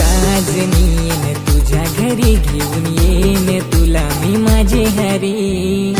साजनी येन तुझ्या घरी घेऊन येन तुला मी माझे हरी.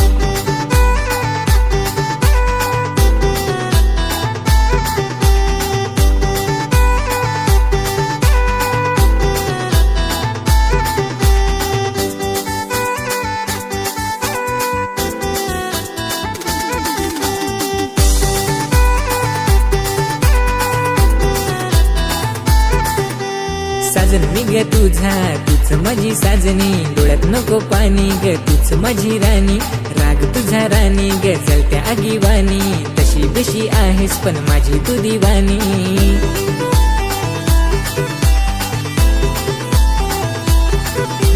साजन मी ग तुझा तूच माझी साजनी, डोळ्यात नको पाणी ग तूच माझी राणी. राग तुझा राणी ग जळत्या आगीवाणी, तशी बेशी आहेस पण माझी तू दिवाणी.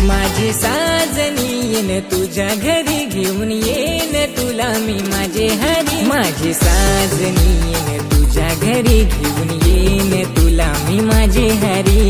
माझी साजनी येन तुझ्या घरी घेऊन येन तुला मी माझे हरी. माझी साजनी येन तुझ्या घरी घेऊन येन तुला मी माझे हरी.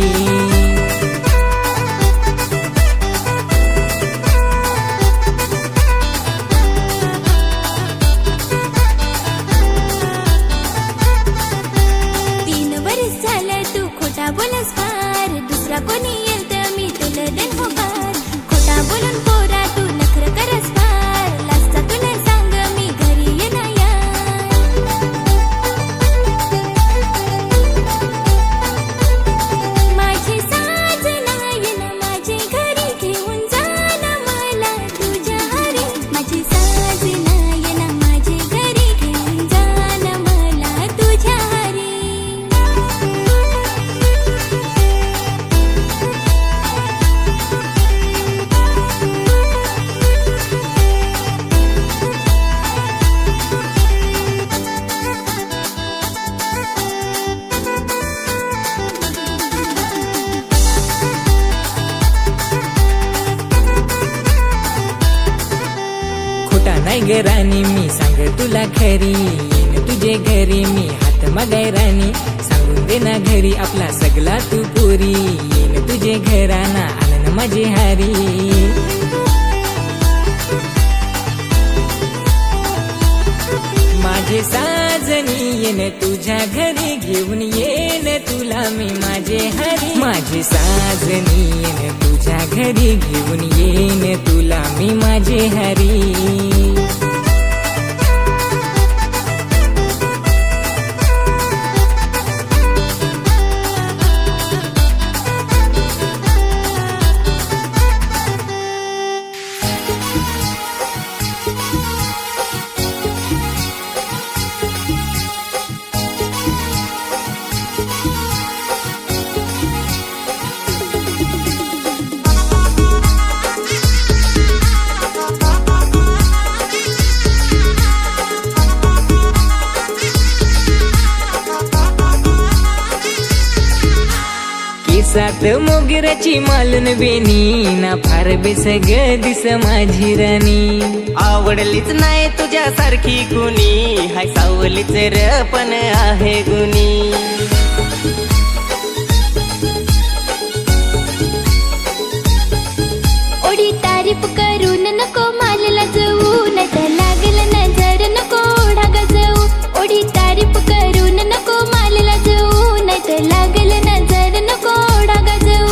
बोलस फार दुसरा कोणी येईल तर मी तुला देन होकार. खोटा बोलून पोरा तू नखर करस फार, लाजता तुला सांग मी घरी येना यार. माझी साजना येन माझे घरी घेऊन जाना मला तुझ्या हरी. माझी साजना येन माझे घरी घेऊन जाना मला तुझ्या हरी. नाही ग राणी मी सांग तुला खरी, येन तुझे घरी मी हात मागाय राणी. सांगून दे ना घरी आपला सगळा तू पुरी, येन तुझे घराना आनंद माझे हारी. माझे साजनी येन तुझ्या घरी घेऊन येन तुला मी माझे हरी. माझे साजनी येन तुझ्या घरी घेऊन येन तुला मी माझे हरी. सात मोगऱ्याची मालन बेनी ना फार बेस ग दिस माझी राणी. आवडलीच नाही तुझ्यासारखी कुणी, हाय सावलीच र पण आहे गुणी. ओढी तारीफ करून नको मालला जाऊ, नाही तर लागल नजर नको ओढा गजऊ. ओढी तारीफ करून नको मालला जाऊ, नाही तर लागल नजर नको ओढा गजऊ.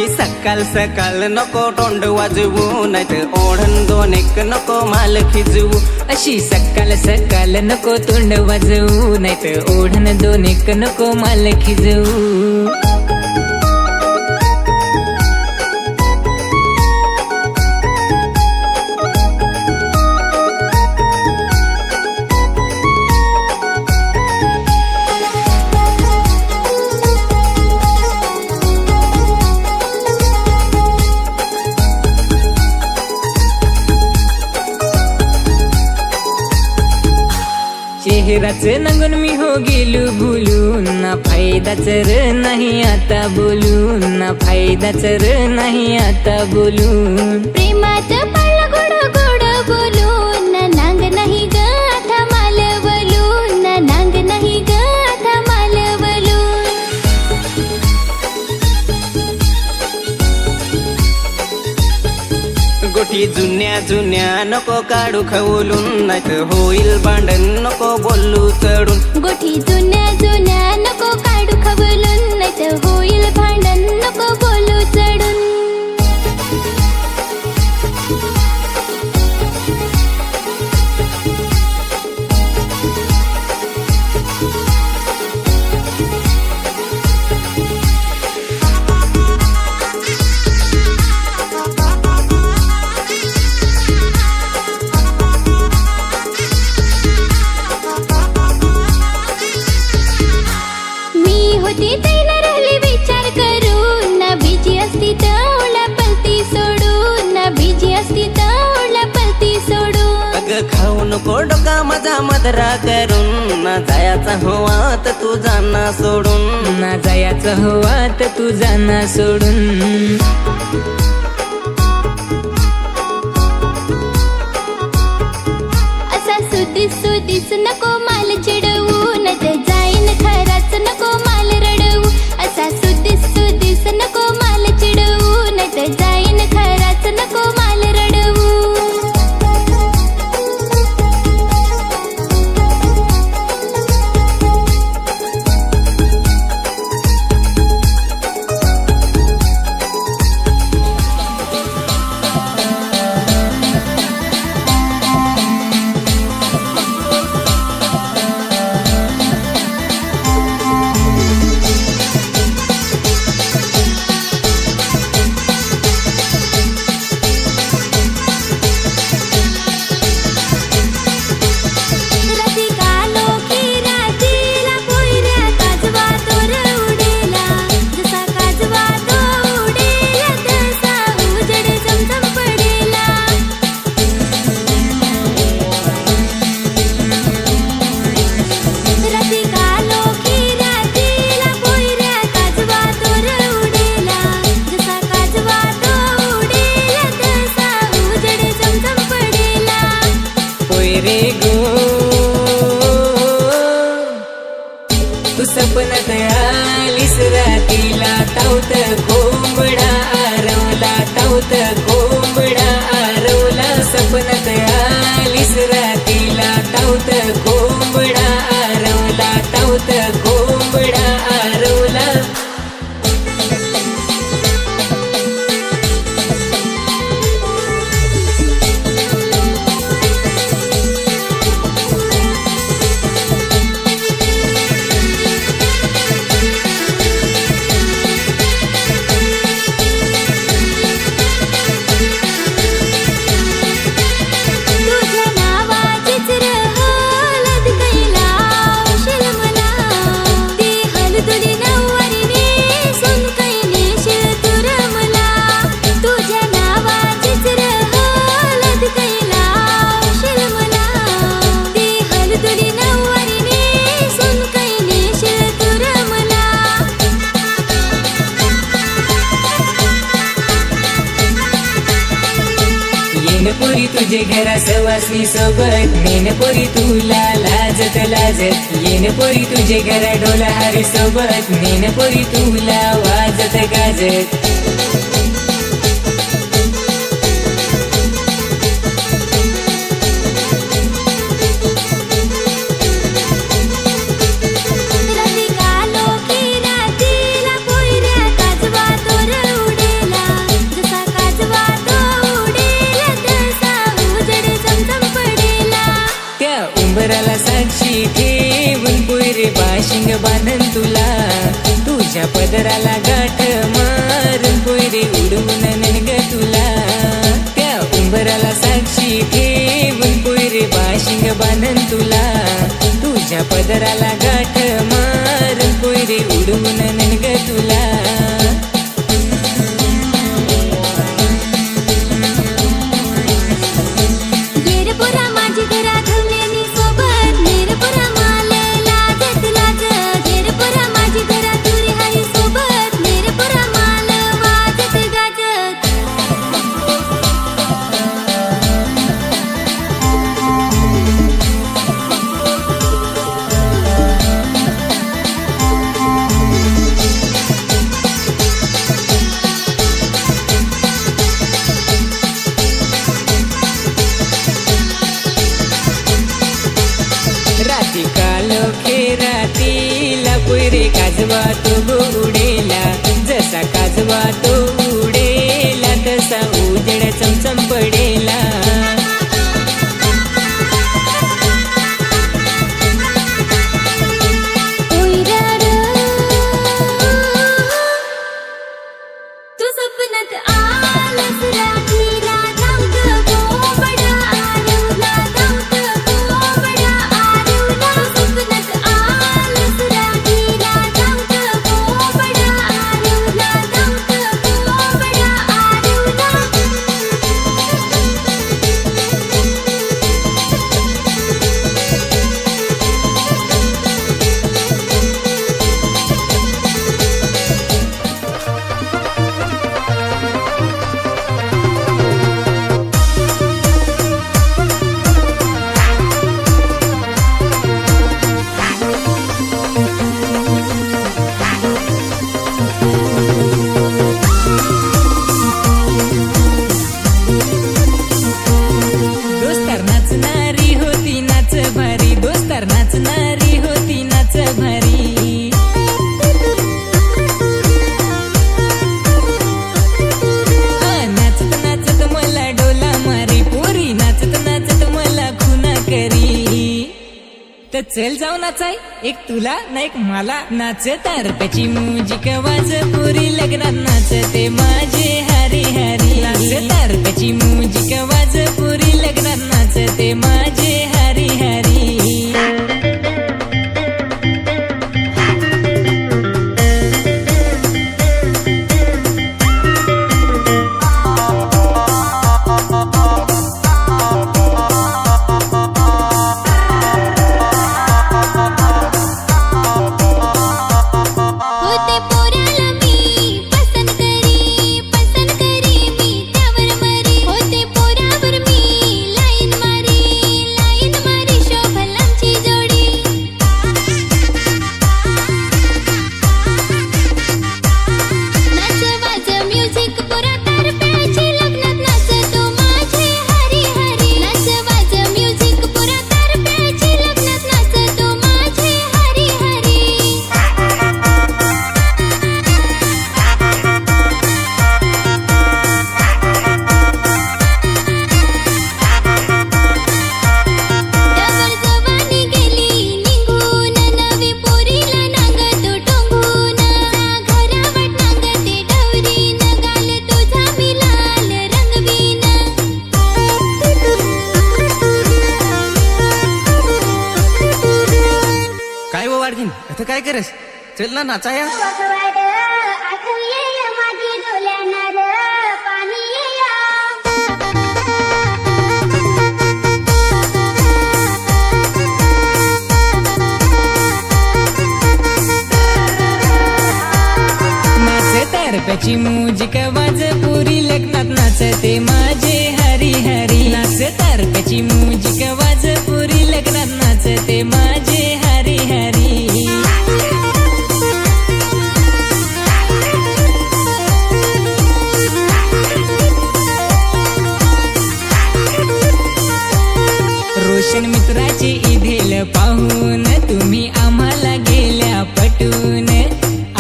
सकाळ सकाळ नको तोंड वाजवू, नाहीतर ओढण दोन एक नको माल खिजवू. अशी सकाळ सकाळ नको तोंड वाजवू, नाहीतर ओढण दोन एक नको माल खिजवू. चेहराच नंगून मी हो गेलो भुलून ना फायदाच र नाही आता बोलून ना फायदाच र नाही आता बोलून प्रेमात पडला गोड गोड बोलून ना नांग नाही ग आता मालवलून ना नांग नाही ग आता मालवलून गोठी जुन्या जुन्या नको काढू खवलून नाहीतर होईल भांडण नको बोलू चढून गोठी जुन्या जुन्या नको काढू खवलून नाहीतर होईल भांडण नको बोलू चढून होती तैना राहिली विचार करून ना बिजी असती तर ओला पलती सोडून ना बिजी असती तर ओला पलती सोडून अग खाऊ नको डोका माझा मधरा करून ना जायचा हवा तर तू जाना सोडून ना जायचं हवा तर तू जाना सोडून असा सुदीस सुदीस नको माल चिडवू न ते जाईन खराच नको माल रडवू असा सुदीस सुदीस नको माल चिडवू न ते जाईन खराच नको माल रडवू तू सपनात आलीस रातीला तावत कोंबडा आरवला तावत कोंबडा आरवला सपनात आलीस रातीला तावत कोंबडा आरवला तावत कोंबडा आरवला पोरी तुझे घरा सवासनी सोबत नेन पोरी तुला लाजत लाजत येन पोरी तुझे घरा डोला हारी सोबत नेन पोरी तुला वाजत गाजत उंबराला साक्षी ठेवून पोयरे बाशिंग बांधन तुला तुझ्या पदराला गाठ मारून पोयरे उडवून ननग तुला त्या उंबराला साक्षी ठेवून पोयरे बाशिंग बांधन तुला तुझ्या पदराला गाठ मारून पोयरे उडवून ननग तुला येरपुरा माझी घरा घाललेली सोबत येरपुरा खेरातीला पुरे काजवा तो उडेला, जसा काजवा तो उडेला तसा उजेड चमचम पडेला. तू सपनात आलास रात्रीला, धावत बोबडा आरवला, धावत बोबडा आरवला. तू सपनात आलास रात्रीला, धावत बोबडा आरवला, धावत बोबडा आरवला. दोस्तार नाचणारी होती नाच भारी, दोस्तार नाचणारी होती नाच भारी. नाचत नाचत मला डोला मारी, पोरी नाचत नाचत मला खुना करी. तर चल जाऊ नाचाय, एक तुला ना एक मला. नाच तारप्याची म्युझिक वाज, पुरी लग्नात नाचते माझे हरी हरी. नाच तारप्याची म्युझिक वाज, पुरी लग्नात नाचते माझे हरी हरी. होते पोराला मी पसंत करी मी त्यावर मरी. होते पोरावर मी लाईन मारी शोभल आमची जोडी. नाच वाज म्युझिक पोरा तारप्याची, लग्नात नाचतो माझे हरी हरी. नाच वाज म्युझिक पोरा तारप्याची, लग्नात नाचतो माझे हरी हरी. डबल जवानी गेली निघून, नवी पोरीला नांगतो टोंगून. घरावट नांगते डवरीन, गाल तुझा मी लाल रंगवीन. काय हो वाढीन आता काय करेस? चल ना नाचाया. वाकवाड आठवले माझी डोल्यानार पाणी या. नाच तारप्याची म्युझिक वाज, पुरी लग्नात नाचते माझे हरी हरी. नाच तारप्याची म्युझिक वाज, पुरी लग्नात नाचते माझे हरी हरी. रोशन मित्राची इधेल पाहून, तुम्ही आम्हाला गेल्या पटून.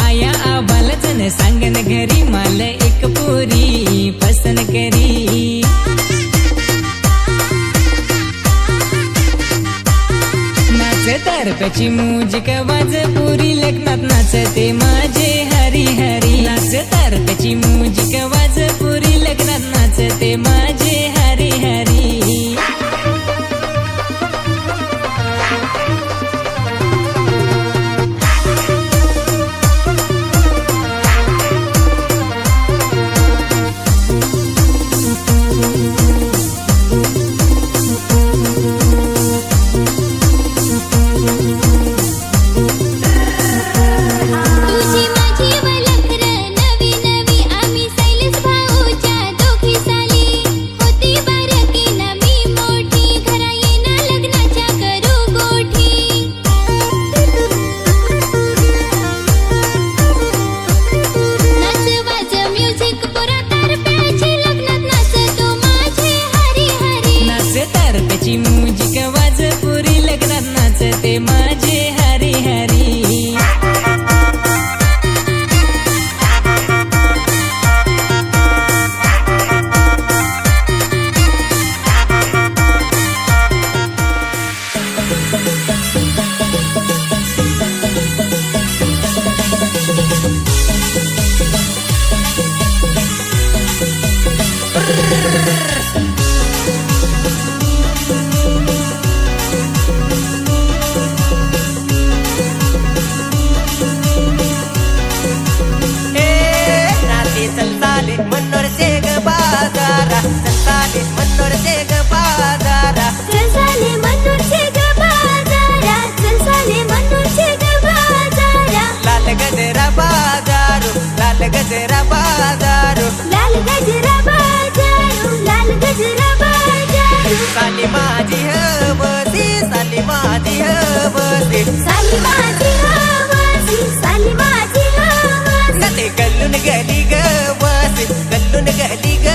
आया आबालाच न सांगन घरी, मला एक पोरी पसंत करी. नाच तारप्याची म्युझिक वाज, पुरी लग्नात नाचते माझे हरी हरी. नाच तारप्याची म्युझिक वाज, पुरी लग्नात नाचते माझे हरी हरी. तुझी माझी वलखर नवी नवी, आम्ही सैलेश भाऊच्या दोघी साली. होती बारकी ना मी मोठी. हवासी साली माझी हवासी, साली माझी हवासी. नटे गल्लून गली ग वासी गल्लून गली ग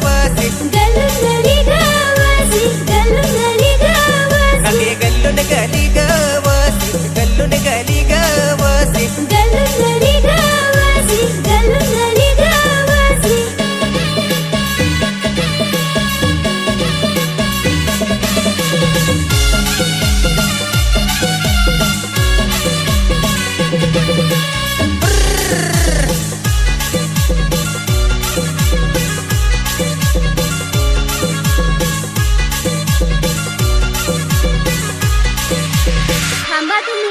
वासी गल्लून गली गवासी, गल्लून गली गवासी. नटे गल्लून गली ग वासी गल्लून गली ग वासी गल्लून गली गवासी, गल्लून गली गवासी. थांबा तुम्ही,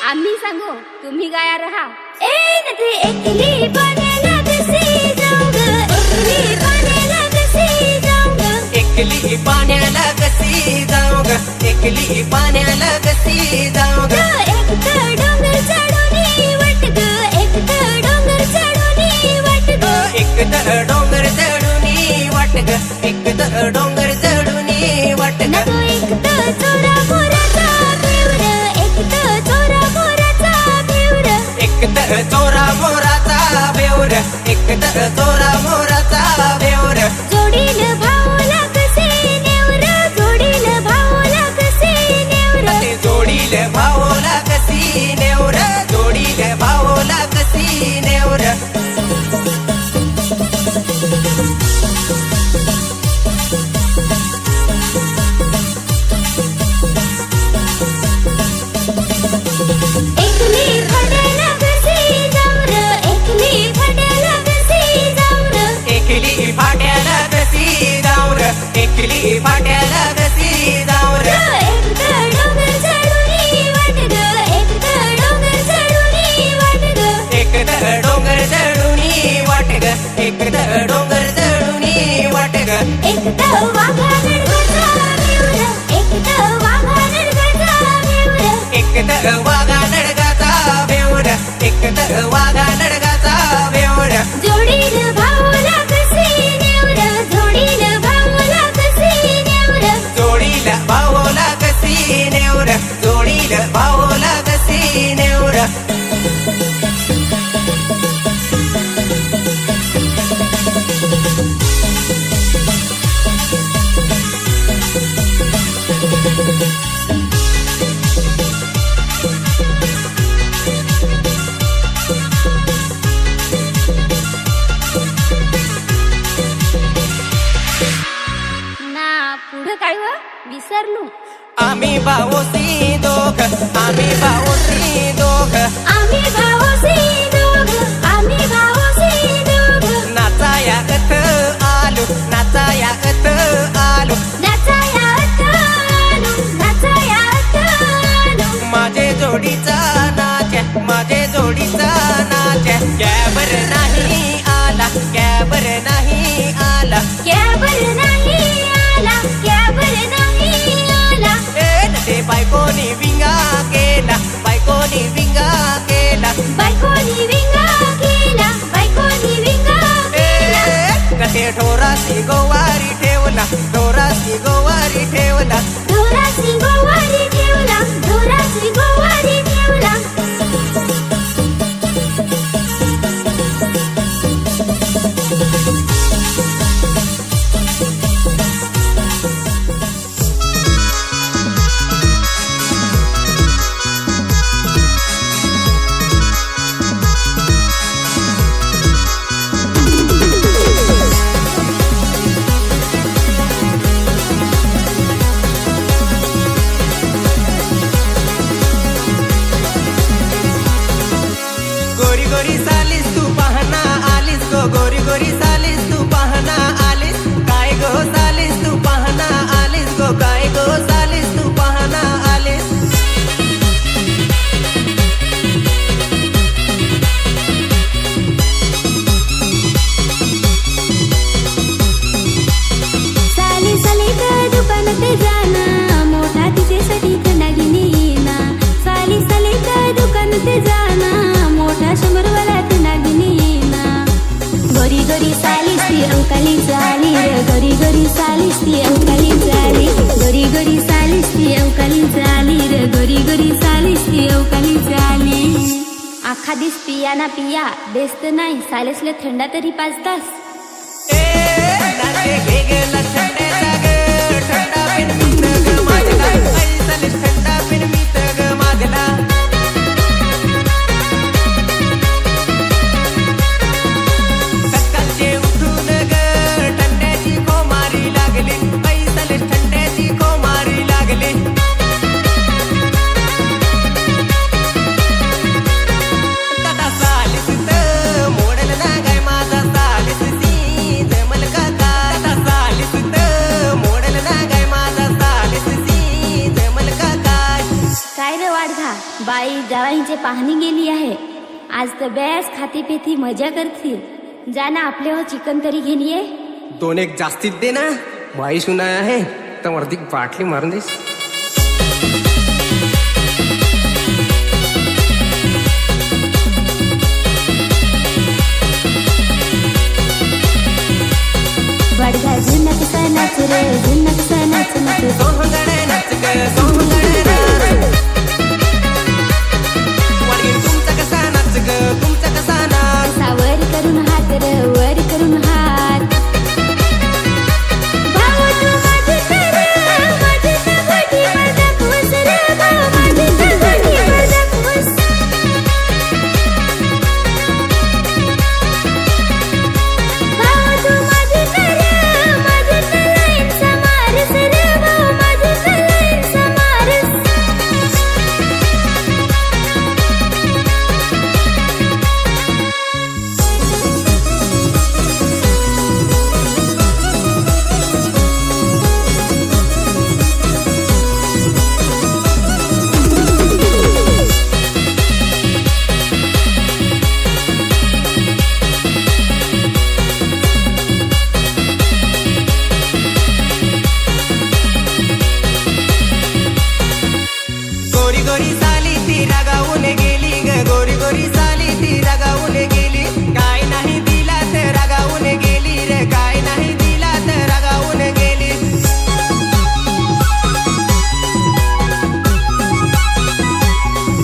आम्ही सांगू, तुम्ही गाया रहा. ए नथे एकली पाण्याला कशी जाऊ ग, एकली पाण्याला कशी जाऊ ग. एकली पाण्याला कशी जाऊ ग एकली पाण्याला कशी जाऊ ग एक तर डोंगर चढून वाट ग, एक तर डोंगर चढून वाट ग. एक तर डोंगर चढून वाट ग एक तर डोंगर चढून वाट ग नको एक तर चोरा मोराचा भिवर, एक तर चोरा मोराचा भिवर. एक तर चोरा मोराचा बेवर एक तर चोरा मोराचा बेवर जोडील भाऊला कसे नेवर, जोडील भाऊला कसे नेवर. ते जोडील भावला कशी नेवर जोडील भावला कशी नेवर एकली फड्याला कशी जाऊ र, एकली फड्याला कशी जाऊ र. एकली फाट्याला कशी जाऊ र एकली फाट्याला कशी जाऊ र एक तर डोंगर चढून वाट ग, एक तर डोंगर चढून वाट ग. एक तर डोंगर चढून वाट ग एक तर डोंगर चढून वाट ग एक तर वाघा नडगाचा भिवर, एक तर वाघा नडगाचा भिवर. एक तर वाघा नडगाचा बेवर एक तर वाघा नडगाचा बेवर जोडील भाऊला कसे नेवर, जोडील भाऊला कसे नेवर. जोडील भावला कशी नेवर जोडील भावला कशी नेवर ना पुढं काय व विसरलो. आम्ही भाऊसी दोघ आम्ही भाऊसी दोघ आम्ही भाऊसी दोघ, आम्ही भाऊसी दोघ. नाचाया कथ आलो नाचाया कथ आलो नाचायात आलो, नाचायात आलो. माझे जोडीचा नाच माझे जोडीचा नाच कॅबर नाही आला कॅबर नाही आला कॅबर नाही आला, कॅबर नाही आला. ते बायकोनी विंगा केला बायकोनी विंगा केला बायकोनी विंगा केला, बायकोनी विंगा केला. कसे ढोरासी गोवारी ठेवला ढोरासी गोवारी ठेवला ढोराची गोवारी ठेवला, ढोराची गोवारी ठेवला. गोरी गोरी सालीस तू पाहना आलीस गो गोरी गोरी सालीस तू पाहना आलीस काय गो सालीस तू पाहना आलीस गो काय गो सालीस तू पाहना आलीस साली साली का दुकानात जाना, मोठा तिच्यासाठी खंडागिनी येना. साली साली का दुकानात जाना, मोठा 100 वाला खंडागिनी येना. गोरी गोरी गोरी सालीस ती अंकाली झाली रे गोरी गोरी सालीस ती अंकाली झाली गोरी गोरी सालीस ती अंकाली झाली रे गोरी गोरी सालीस ती अंकाली झाली आखा दिस पिया ना पिया बेस्त नाही सालेसले थंडा तरी 5 तास नाचे घे गेला थंड्याचा ग थंडा पिन मीत ग माझला ऐसले थंडा पिन मीत ग माझला सकाळचे उठून ग थंड्याची खोमारी लागली ऐसले थंड्याची खोमारी लागली दादा सालीस तर मोडल ना गाय माझा सालीस सी जमल का दादा सालीस तर मोडल ना गाय माझा सालीस सी जमल का काय रे वाढघा बाई जावाईंचे पाहणी गेली आहे आज तर बॅस खाती पेती मजा करतील जा ना आपले हो चिकन तरी घेऊन ये 2 एक जास्तीत दे ना बाई सुनाय आहे तर वरती बाटली मारून देस वाढघा झुनक सणाच रे झुनक सणाच नच सोहंगडे नच ग सोहंगडे नाच वाडगी तुमचा कसा नाच ग तुमचा कसा नाच असा वर करून हात रे वर करून हात भाऊ तू माझी तर माझी तगडी माझा खुश रे भाऊ माझी तगडी माझा खुश भाऊ तू माझी तर माझी तलाईन समारस रे भाऊ माझी तलाईन समारस गोरी गोरी साली ती रागावून गेली ग गोरी गोरी साली ती रागावून गेली काय नाही दिला तर रागावून गेली रे काय नाही दिला तर रागावून गेली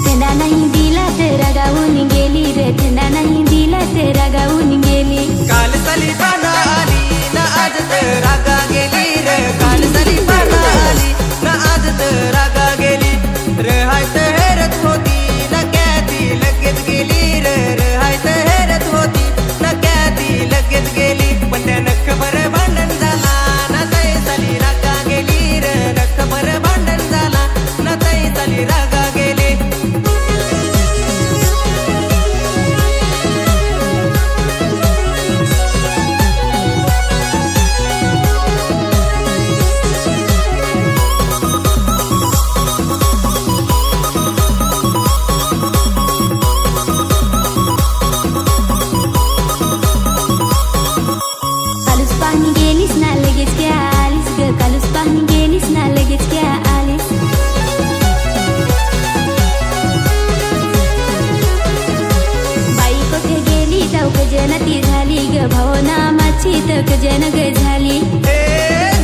थंडा नाही दिला तर रागावून गेली रे थंडा नाही दिला तर रागावून गेली काल साली पाना आली ना आज तर रागा गेली रे काल साली पाना आली ना आज तर रागा गेली रहाय तर हेरत होती ना क्या ती लगेच गेली रे रहाय तर हेरत होती ना क्या ती लगेच गेली पण त्या नखभर भांडण झाला ना ताई साली रागा गेली रे नखभर भांडण झाला ना ताई साली रागा गेली कालूच पाहणी गेलीस ना लगेच क्या आलीस ग कालूच पाहणी गेलीस ना लगेच क्या आलीस बाई कोठे गेली जाऊक जनती झाली ग भावनामाची तक जनग झाली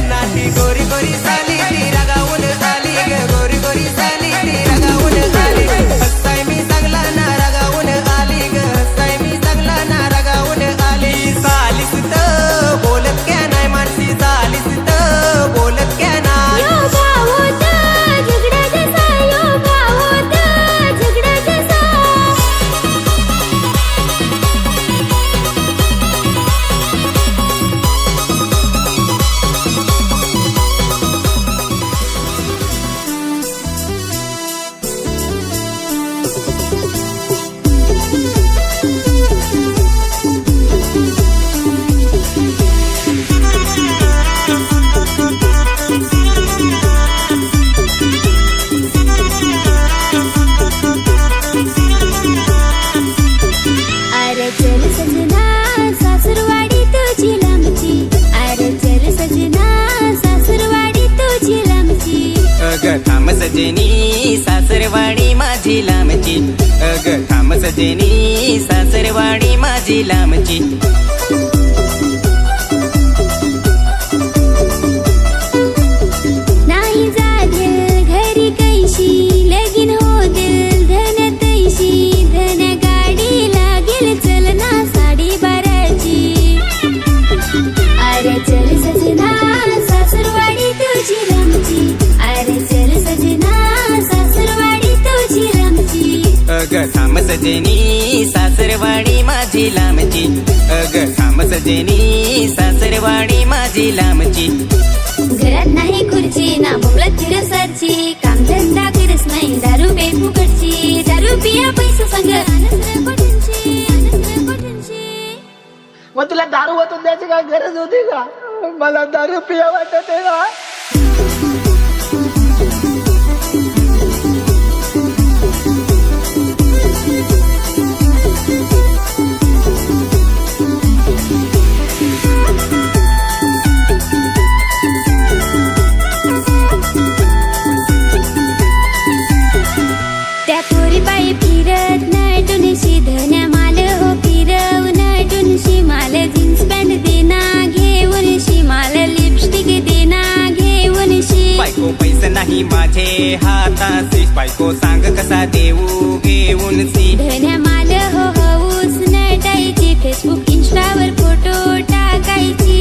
नाटी गोरी गोरी साली ती रागावून आली ग गोरी गोरी साली ती रागावून आली हसाय मी चांगला ना रागावून आली ग हसाय मी चांगला ना रागावून आली सालीस तर बोलत क्या नाही मानसी सालीस तर बोलत क्या नाही यो भाव होता झगडा जसा यो भाव होता झगडा जसा अरे चल सजना सासरवाडी तुझी लांबची अरे चल सजना सासरवाडी तुझी लांबची अग थांब सजनी सासरवाडी माझी लांबची अग थांब सजनी सासरवाडी माझी लांबची अग थांब सजनी सासरवाडी माझी लांबची, अग थांब सजनी सासरवाडी माझी लांबची. घरात नाही खुर्ची ना बोलत सरची, काम धंदा करस नाही दारू पे फुकटची, दारू पिया पैसा संग आनंद कोठूनची, आनंद कोठूनची. मग तुला दारू वाटून द्यायची काय गरज होती का? मला दारू पिया वाटत आहे का? त्या पोरी पायी फिरत नटून धन्या माल हो फिरवून नटून शिमाल जीन्स पॅन्ट देना घेऊन शिमाल लिपस्टिक देना घेऊन बायको पैसे नाही माझे हाताशी, बायको सांग कसा देऊ घेऊन सी. धन्या माल हो हौस नटायची, फेसबुक इंस्टावर फोटो टाकायची.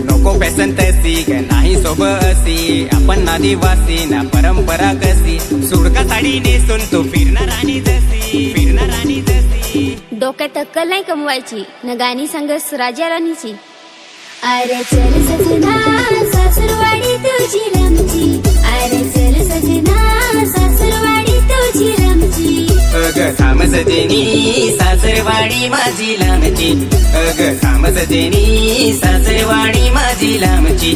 नको फॅशन तशी ग नाही सोबसी, आपण आदिवासी ना परंपरा कशी. सुडका साडी नेसून तू फिरणार आणि जशी, फिरणार आणि जशी. डोक्यात अक्कल नाही कमवायची न गाणी सांगस राजा राणीची. अरे चल सजना सासरवाडी तुझी लांबची, अरे चल सजना सासरवाडी तुझी लांबची. अग थांब सजनी सासरवाडी माझी लांबची, अग थांब सजनी सासरवाडी माझी लांबची.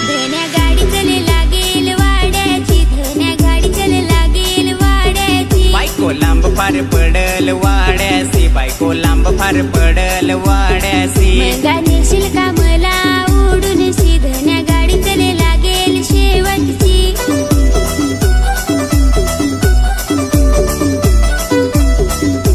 धन्या गाडी चले लागेल वाड्याची, धन्या गाडी चले लागेल वाड्याची. बायको लांब फार पडल वाड्यासी, बायको लांब फार पडल वाड्यासी. मंगा नेशील का मला उडून शी, धन्या गाडी चले लागेल शेवटची.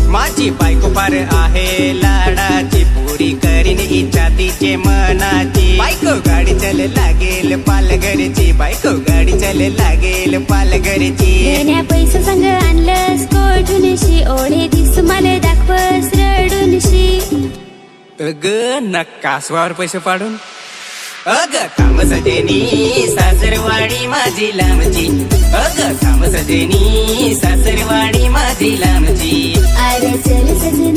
माझी बायको फार आहे लाडाची, पुरी करीन इच्छा तिचे मनाची. बायको गाडी चल लागेल पालघरची, बायको गाडी चल लागेल पालघरची. धन्या पैसा संग आणलंस कोठून शी, ओढे दिस मला दाखवस रडून शी. अग नकासवावर पैसे पाडून, अग थांब सजनी सासरवाडी माझी लांबची, अग थांब सजनी सासरवाडी माझी लांबची. अरे चल सजना